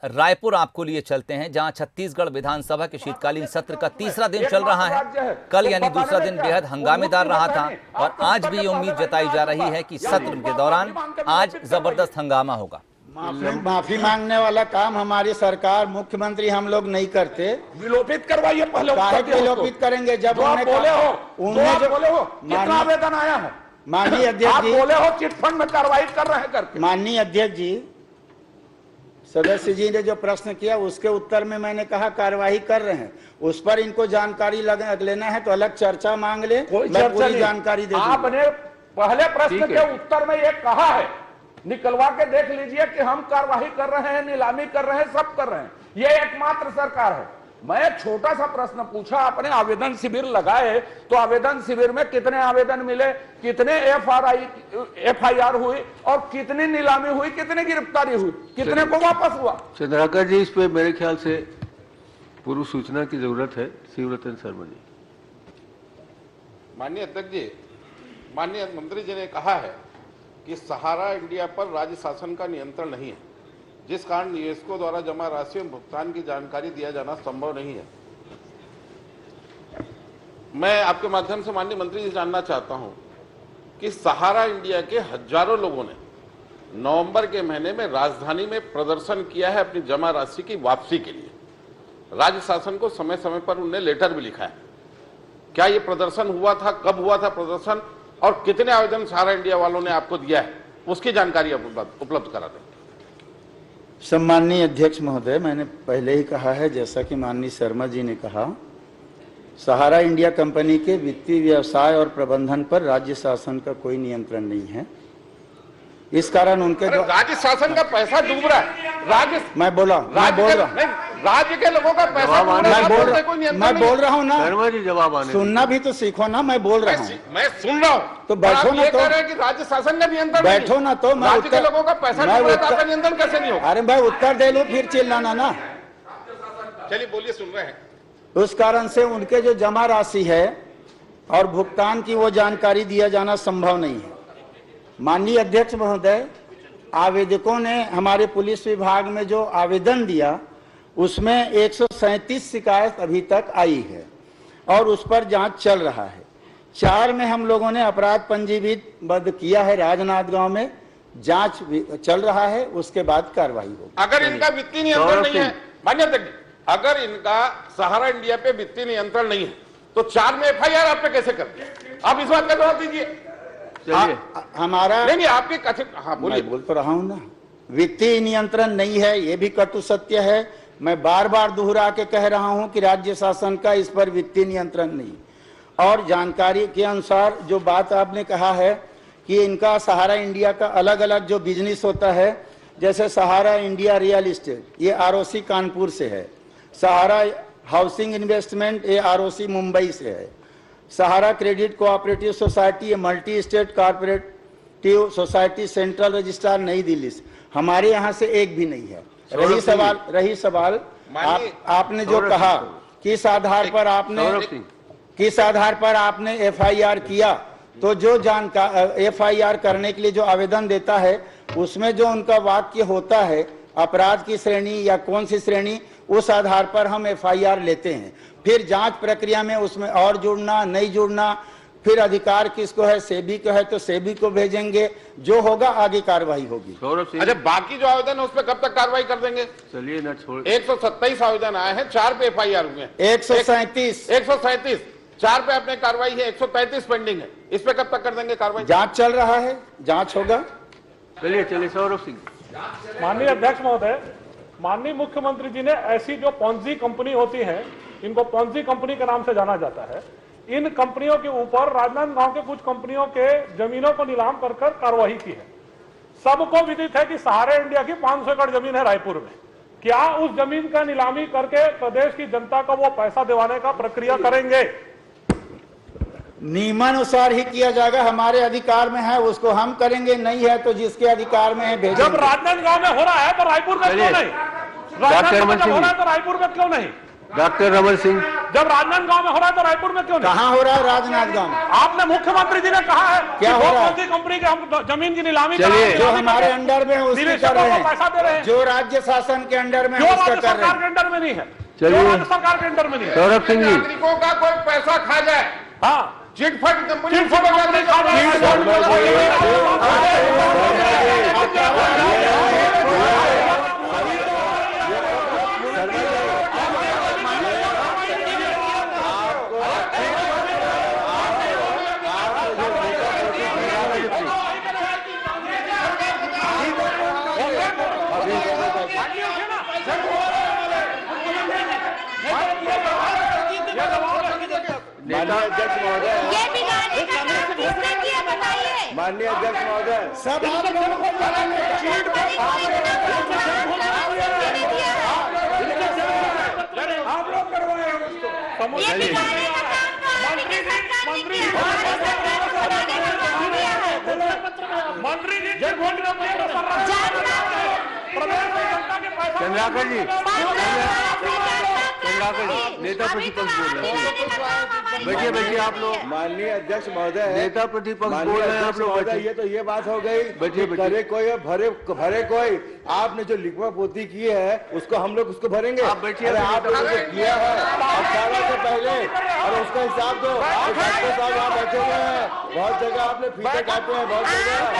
रायपुर आपको लिए चलते हैं, जहां छत्तीसगढ़ विधानसभा के शीतकालीन सत्र का तीसरा दिन चल रहा है। कल यानी दूसरा दिन बेहद हंगामेदार रहा था और आज भी ये उम्मीद जताई जा रही है कि सत्र के दौरान आज जबरदस्त हंगामा होगा। माफी मांगने वाला काम हमारी सरकार, मुख्यमंत्री हम लोग नहीं करते। विलोपित करवाइए पहले। काहे विलोपित करेंगे जब उन्होंने बोले हो कितना आवेदन आया है? माननीय अध्यक्ष जी बोले हो चिट फंड में कार्रवाई कर रहे हैं करके। माननीय अध्यक्ष जी, सदस्य जी ने जो प्रश्न किया उसके उत्तर में मैंने कहा कार्यवाही कर रहे हैं, उस पर इनको जानकारी लेना है तो अलग चर्चा मांग ले, मैं पूरी जानकारी दे दूंगा। आपने पहले प्रश्न के उत्तर में ये कहा है, निकलवा के देख लीजिए कि हम कार्यवाही कर रहे हैं, नीलामी कर रहे हैं, सब कर रहे हैं। ये एकमात्र सरकार है। मैं एक छोटा सा प्रश्न पूछा, आपने आवेदन शिविर लगाए तो आवेदन शिविर में कितने आवेदन मिले, कितने FIR हुई और कितनी नीलामी हुई, कितनी गिरफ्तारी हुई, कितने को वापस हुआ? चंद्राकर जी, इस पे मेरे ख्याल से पूर्व सूचना की जरूरत है। शिवरतन शर्मा जी। माननीय अध्यक्ष जी, माननीय मंत्री जी ने कहा है कि सहारा इंडिया पर राज्य शासन का नियंत्रण नहीं है, जिस कारण निवेशकों द्वारा जमा राशि में भुगतान की जानकारी दिया जाना संभव नहीं है। मैं आपके माध्यम से माननीय मंत्री जी जानना चाहता हूं कि सहारा इंडिया के हजारों लोगों ने नवंबर के महीने में राजधानी में प्रदर्शन किया है अपनी जमा राशि की वापसी के लिए। राज्य शासन को समय समय पर उन्होंने लेटर भी लिखा है। क्या ये प्रदर्शन हुआ था, कब हुआ था प्रदर्शन और कितने आवेदन सहारा इंडिया वालों ने आपको दिया है, उसकी जानकारी आप उपलब्ध करा दें। सम्माननीय अध्यक्ष महोदय, मैंने पहले ही कहा है, जैसा कि माननीय शर्मा जी ने कहा, सहारा इंडिया कंपनी के वित्तीय व्यवसाय और प्रबंधन पर राज्य शासन का कोई नियंत्रण नहीं है। इस कारण उनके जो राज्य शासन का पैसा डूब रहा है, मैं बोल रहा राज्य के लोगों का पैसा मैं बोल रहा हूँ ना, शर्मा जी जवाब आने सुनना भी तो सीखो ना, मैं बोल रहा हूँ। मैं सुन रहा हूँ तो बैठो ना, तो कि राज्य शासन का नियंत्रण, बैठो ना, तो मैं राज्य के लोगों का पैसा डूब रहा है, आपका नियंत्रण कैसे नहीं होगा? अरे मैं उत्तर दे लूं फिर चिल्लाना ना। चलिए बोलिए, सुन रहे हैं। उस कारण से उनके जो जमा राशि है और भुगतान की वो जानकारी दिया जाना संभव नहीं है। माननीय अध्यक्ष महोदय, आवेदकों ने हमारे पुलिस विभाग में जो आवेदन दिया उसमें 137 शिकायत अभी तक आई है और उस पर जांच चल रहा है। 4 में हम लोगों ने अपराध पंजीबद्ध किया है, राजनांदगांव में जांच चल रहा है, उसके बाद कार्रवाई होगी। अगर इनका वित्तीय नियंत्रण नहीं है, माननीय अध्यक्ष, अगर इनका सहारा इंडिया पे वित्तीय नियंत्रण नहीं है तो 4 में FIR आप पे कैसे कर दिया? आप इस बात का जवाब दीजिए। हमारा नहीं, आपके कथित, हाँ बोलिए। बोल तो रहा हूं ना, वित्तीय नियंत्रण नहीं है, ये भी कटु सत्य है। मैं बार बार दोहरा के कह रहा हूं कि राज्य शासन का इस पर वित्तीय नियंत्रण नहीं। और जानकारी के अनुसार जो बात आपने कहा है कि इनका सहारा इंडिया का अलग अलग जो बिजनेस होता है, जैसे सहारा इंडिया रियल एस्टेट, ये ROC कानपुर से है। सहारा हाउसिंग इन्वेस्टमेंट, ये ROC मुंबई से है। सहारा क्रेडिट कोऑपरेटिव सोसाइटी, ये multi state cooperative society, central registrar नई दिल्ली से। हमारे यहाँ से एक भी नहीं है। रही सवाल आपने जो कहा किस आधार पर आपने FIR किया, तो जो FIR करने के लिए जो आवेदन देता है उसमें जो उनका वाक्य होता है अपराध की श्रेणी या कौन सी श्रेणी, उस आधार पर हम FIR लेते हैं। फिर जांच प्रक्रिया में उसमें और जुड़ना नहीं जुड़ना, फिर अधिकार किसको है, सेबी को है तो सेबी को भेजेंगे, जो होगा आगे कार्रवाई होगी। अच्छा, बाकी जो आवेदन है उस पर कब तक कार्रवाई कर देंगे? चलिए ना छोड़। 127 आवेदन आए हैं, 4 पे FIR हुए हैं। 137 4 पे अपने कार्रवाई है, 133 पेंडिंग है। इस पे कब तक कर देंगे कार्रवाई? जांच चल रहा है, जांच होगा। चलिए सौरभ सिंह। माननीय अध्यक्ष महोदय, माननीय मुख्यमंत्री जी ने ऐसी जो पॉन्जी कंपनी होती है, इनको पॉन्जी कंपनी के नाम से जाना जाता है, इन कंपनियों के ऊपर राजनांदगांव के कुछ कंपनियों के जमीनों को नीलाम कर कार्यवाही की है। सबको विदित है कि सहारा इंडिया की 500 एकड़ जमीन है रायपुर में। क्या उस जमीन का नीलामी करके प्रदेश की जनता को वो पैसा दिवाने का प्रक्रिया करेंगे? नियमानुसार ही किया जाएगा, हमारे अधिकार में है उसको हम करेंगे, नहीं है तो जिसके अधिकार में है भेजेंगे। जब राजनांदगांव में हो रहा है तो रायपुर में क्यों नहीं? राजनांदगांव में हो रहा है तो रायपुर में क्यों नहीं? डॉक्टर रमन सिंह। जब राजनांदगांव में हो रहा है तो रायपुर में क्यों नहीं? कहाँ हो रहा है राजनांदगांव में? आपने मुख्यमंत्री जी ने कहा है क्या कि हो रहा है? कौन सी कंपनी के हम जमीन की नीलामी चलिए, कराएंगे, जो नीलामी हमारे करेंगे। अंडर में है उसकी कर निवेशकों रहे को पैसा दे रहे हैं, हैं जो राज्य शासन के अंडर में जो है उसका राज्य कर रहे सरकार हैं। के अंडर में नहीं है, चलिए। जो राज्य सरकार के अंडर में नहीं है। सौरभ सिंह जी, नागरिकों का कोई पैसा खा जाए, हाँ, chit fund company chit fund company खा जाए। माननीय अध्यक्ष महोदय, ये बिगाड़ने का काम किसने किया बताइए? माननीय अध्यक्ष महोदय, सब आप लोगों को आप लोग करवाए हैं उसको। ये बिगाड़ने का काम तो आपकी सरकार ने किया, हमारी सरकार को बनाने का काम किया है। मंत्री जी के वोट का पत्र कर रहा है। जानना प्रदेश में जनता के पैसा चंद्राकर जी, चंद्राकर जी, नेता अभी तो प्रतिपक्ष बोल रहे हैं। दिलाने का काम हमारी बैठिए बैठिए आप लोग। माननीय अध्यक्ष महोदय, नेता प्रतिपक्ष माननीय बोल रहे हैं, आप अध्यक्ष लोग महोदय, बैठिए। ये तो ये बात हो गई बैठिए, कि बैठिए। करे कोई और भरे भरे कोई। आपने जो लिखवा पोती की है उसको हम लोग उसको भरेंगे। आप बैठिए, अरे बैठिए। आप लोगों ने जो किया है 18 से पहले, और उसका हिसाब दो। डॉक्टर साहब यहाँ बैठे हुए हैं, बहुत जगह आपने फीते काटे हैं, बहुत जगह।